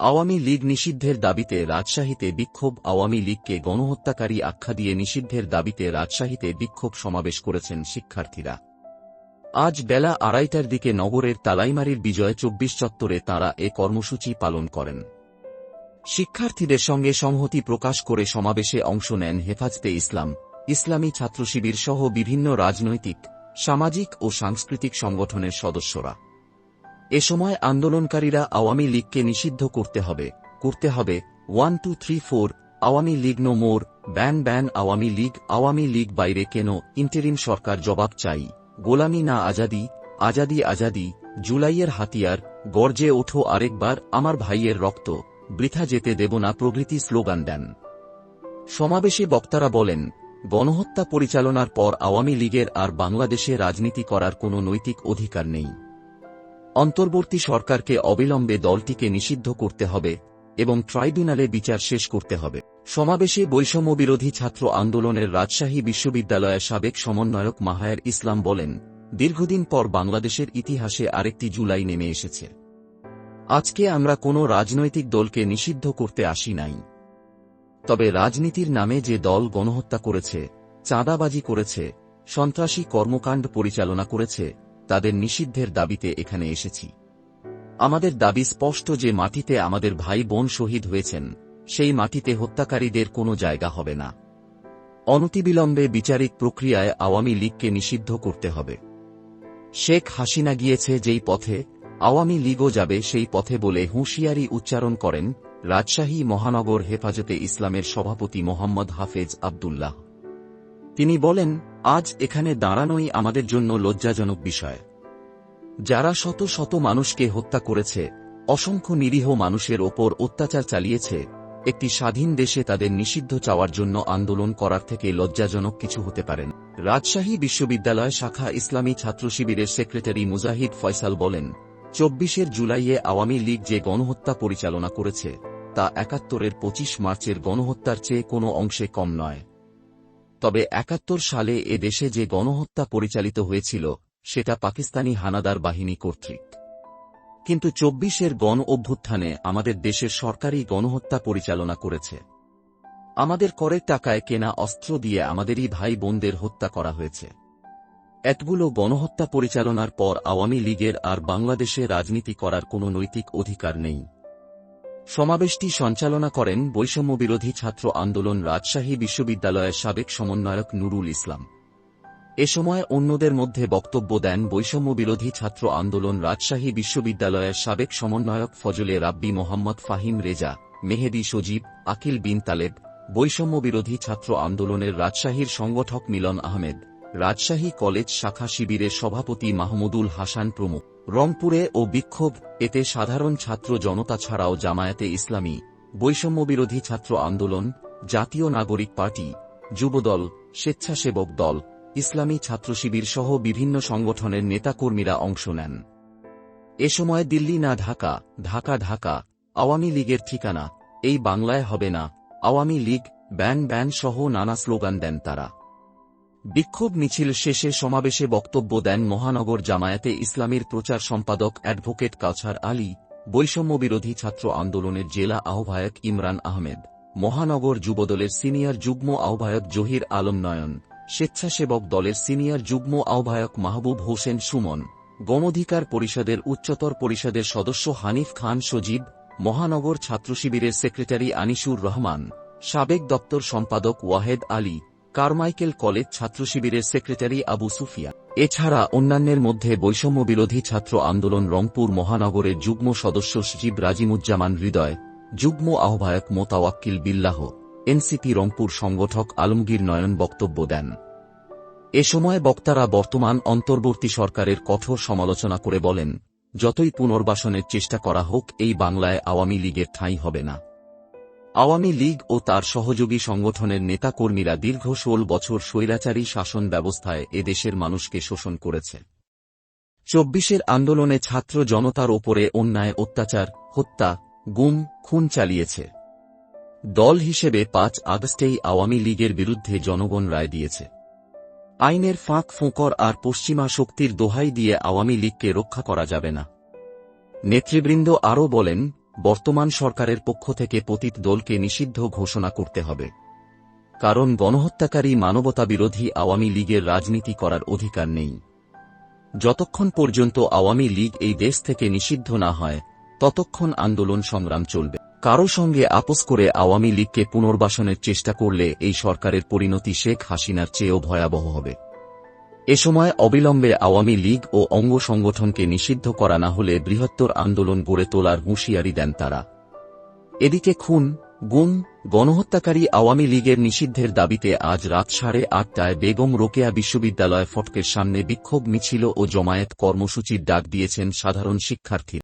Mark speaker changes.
Speaker 1: আওয়ামী লীগ নিষিদ্ধের দাবিতে রাজশাহীতে বিক্ষোভ। আওয়ামী লীগকে গণহত্যাকারী আখ্যা দিয়ে নিষিদ্ধের দাবিতে রাজশাহীতে বিক্ষোভ সমাবেশ করেছেন শিক্ষার্থীরা। আজ বেলা 2:30টার দিকে নগরের তালাইমারীর বিজয় 24 চত্বরে তাঁরা এ কর্মসূচি পালন করেন। শিক্ষার্থীদের সঙ্গে সংহতি প্রকাশ করে সমাবেশে অংশ নেন হেফাজতে ইসলাম, ইসলামী ছাত্রশিবির সহ বিভিন্ন রাজনৈতিক, সামাজিক ও সাংস্কৃতিক সংগঠনের সদস্যরা। এ সময় আন্দোলনকারীরা আওয়ামী লীগকে নিষিদ্ধ করতে হবে 1 2 3 4, Awami League no more, ban ban Awami League বাইরে কেন, ইন্টেরিম সরকার জবাব চাই, গোলামি না আজাদি, আজাদি আজাদি, জুলাইয়ের হাতিয়ার, গর্জে ওঠো আরেকবার, আমার ভাইয়ের রক্ত বৃথা যেতে দেব না প্রভৃতি স্লোগান দেন। সমাবেশে বক্তারা বলেন, গণহত্যা পরিচালনার পর আওয়ামী লীগের আর বাংলাদেশে রাজনীতি করার কোনো নৈতিক অধিকার নেই। অন্তর্বর্তী সরকারকে অবিলম্বে দলটিকে নিষিদ্ধ করতে হবে এবং ট্রাইব্যুনালে বিচার শেষ করতে হবে। সমাবেশে বৈষম্যবিরোধী ছাত্র আন্দোলনের রাজশাহী বিশ্ববিদ্যালয়ের সাবেক সমন্বয়ক মাহায়ের ইসলাম বলেন, দীর্ঘদিন পর বাংলাদেশের ইতিহাসে আরেকটি জুলাই নেমে এসেছে। আজকে আমরা কোনো রাজনৈতিক দলকে নিষিদ্ধ করতে আসি নাই। তবে রাজনীতির নামে যে দল গণহত্যা করেছে, চাঁদাবাজি করেছে, সন্ত্রাসী কর্মকাণ্ড পরিচালনা করেছে, তাদের নিষিদ্ধের দাবিতে এখানে এসেছি। আমাদের দাবি স্পষ্ট যে মাটিতে আমাদের ভাই বোন শহীদ হয়েছেন, সেই মাটিতে হত্যাকারীদের কোনো জায়গা হবে না। অনতিবিলম্বে বিচারিক প্রক্রিয়ায় আওয়ামী লীগকে নিষিদ্ধ করতে হবে। শেখ হাসিনা গিয়েছে যেই পথে, আওয়ামী লীগও যাবে সেই পথে বলে হুঁশিয়ারি উচ্চারণ করেন রাজশাহী মহানগর হেফাজতে ইসলামের সভাপতি মোহাম্মদ হাফেজ আব্দুল্লাহ। তিনি বলেন, আজ এখানে দাঁড়ানোই আমাদের জন্য লজ্জাজনক বিষয়। যারা শত শত মানুষকে হত্যা করেছে, অসংখ্য নিরীহ মানুষের ওপর অত্যাচার চালিয়েছে, একটি স্বাধীন দেশে তাদের নিষিদ্ধ চাওয়ার জন্য আন্দোলন করার থেকে লজ্জাজনক কিছু হতে পারে না। রাজশাহী বিশ্ববিদ্যালয় শাখা ইসলামী ছাত্রশিবিরের সেক্রেটারি মুজাহিদ ফয়সাল বলেন, 24 জুলাইয়ে আওয়ামী লীগ যে গণহত্যা পরিচালনা করেছে, তা 71-এর 25 মার্চের গণহত্যার চেয়ে কোনো অংশে কম নয়। তবে 71 সালে এ দেশে যে গণহত্যা পরিচালিত হয়েছিল, সেটা পাকিস্তানি হানাদার বাহিনী কর্তৃক। কিন্তু 24-এর গণ অভ্যুত্থানে আমাদের দেশের সরকারি গণহত্যা পরিচালনা করেছে। আমাদের করের টাকায় কেনা অস্ত্র দিয়ে আমাদেরই ভাই বোনদের হত্যা করা হয়েছে। এতগুলো গণহত্যা পরিচালনার পর আওয়ামী লীগের আর বাংলাদেশে রাজনীতি করার কোনো নৈতিক অধিকার নেই। সমাবেশটি সঞ্চালনা করেন বৈষম্যবিরোধী ছাত্র আন্দোলন রাজশাহী বিশ্ববিদ্যালয়ের সাবেক সমন্বয়ক নুরুল ইসলাম। এ সময় অন্যদের মধ্যে বক্তব্য দেন বৈষম্যবিরোধী ছাত্র আন্দোলন রাজশাহী বিশ্ববিদ্যালয়ের সাবেক সমন্বয়ক ফজলে রাব্বি, মোহাম্মদ ফাহিম রেজা, মেহেদী সজীব, আকিল বিন তালেব, বৈষম্যবিরোধী ছাত্র আন্দোলনের রাজশাহীর সংগঠক মিলন আহমেদ, রাজশাহী কলেজ শাখা শিবিরের সভাপতি মাহমুদুল হাসান প্রমুখ। রংপুরে ও বিক্ষোভ এতে সাধারণ ছাত্র জনতা ছাড়াও জামায়াতে ইসলামী, বৈষম্যবিরোধী ছাত্র আন্দোলন, জাতীয় নাগরিক পার্টি, যুবদল, স্বেচ্ছাসেবক দল, ইসলামী ছাত্রশিবির সহ বিভিন্ন সংগঠনের নেতাকর্মীরা অংশ নেন। এ সময় দিল্লি না ঢাকা, ঢাকা ঢাকা, আওয়ামী লীগের ঠিকানা এই বাংলায় হবে না, আওয়ামী লীগ, ব্যান ব্যান সহ নানা স্লোগান দেন তারা। বিক্ষোভ মিছিল শেষে সমাবেশে বক্তব্য দেন মহানগর জামায়াতে ইসলামীর প্রচার সম্পাদক অ্যাডভোকেট কাউছার আলী, বৈষম্যবিরোধী ছাত্র আন্দোলনের জেলা আহ্বায়ক ইমরান আহমেদ, মহানগর যুবদলের সিনিয়র যুগ্ম আহ্বায়ক জহির আলম নয়ন, স্বেচ্ছাসেবক দলের সিনিয়র যুগ্ম আহ্বায়ক মাহবুব হোসেন সুমন, গণঅধিকার পরিষদের উচ্চতর পরিষদের সদস্য হানিফ খান সজীব, মহানগর ছাত্রশিবিরের সেক্রেটারি আনিসুর রহমান, সাবেক দপ্তর সম্পাদক ওয়াহেদ আলী, কারমাইকেল কলেজ ছাত্রশিবিরের সেক্রেটারি আবু সুফিয়া। এছাড়া অন্যান্যের মধ্যে বৈষম্যবিরোধী ছাত্র আন্দোলন রংপুর মহানগরের যুগ্ম সদস্য সচিব রাজিমুজ্জামান হৃদয়, যুগ্ম আহ্বায়ক মোতাওয়াক্কিল বিল্লাহ, এনসিপি রংপুর সংগঠক আলমগীর নয়ন বক্তব্য দেন। এ সময় বক্তারা বর্তমান অন্তর্বর্তী সরকারের কঠোর সমালোচনা করে বলেন, যতই পুনর্বাসনের চেষ্টা করা হোক, এই বাংলায় আওয়ামী লীগের ঠাঁই হবে না। আওয়ামী লীগ ও তার সহযোগী সংগঠনের নেতাকর্মীরা দীর্ঘ 16 বছর স্বৈরাচারী শাসন ব্যবস্থায় এ দেশের মানুষকে শোষণ করেছে। 24-এর আন্দোলনে ছাত্র জনতার ওপরে অন্যায় অত্যাচার, হত্যা, গুম, খুন চালিয়েছে। দল হিসেবে 5 আগস্টেই আওয়ামী লীগের বিরুদ্ধে জনগণ রায় দিয়েছে। আইনের ফাঁক ফোঁকর আর পশ্চিমা শক্তির দোহাই দিয়ে আওয়ামী লীগকে রক্ষা করা যাবে না। নেতৃবৃন্দ আরও বলেন, বর্তমান সরকারের পক্ষ থেকে পতিত দলকে নিষিদ্ধ ঘোষণা করতে হবে। কারণ গণহত্যাকারী মানবতাবিরোধী আওয়ামী লীগের রাজনীতি করার অধিকার নেই। যতক্ষণ পর্যন্ত আওয়ামী লীগ এই দেশ থেকে নিষিদ্ধ না হয়, ততক্ষণ আন্দোলন সংগ্রাম চলবে। কারো সঙ্গে আপোস করে আওয়ামী লীগকে পুনর্বাসনের চেষ্টা করলে এই সরকারের পরিণতি শেখ হাসিনার চেয়েও ভয়াবহ হবে। এ সময় অবিলম্বে আওয়ামী লীগ ও অঙ্গ সংগঠনকে নিষিদ্ধ করা না হলে বৃহত্তর আন্দোলন গড়ে তোলার হুঁশিয়ারি দেন তারা। এদিকে খুন, গুম, গণহত্যাকারী আওয়ামী লীগের নিষিদ্ধের দাবিতে আজ রাত 8:30টায় বেগম রোকেয়া বিশ্ববিদ্যালয় ফটকের সামনে বিক্ষোভ মিছিল ও জমায়েত কর্মসূচির ডাক দিয়েছেন সাধারণ শিক্ষার্থী।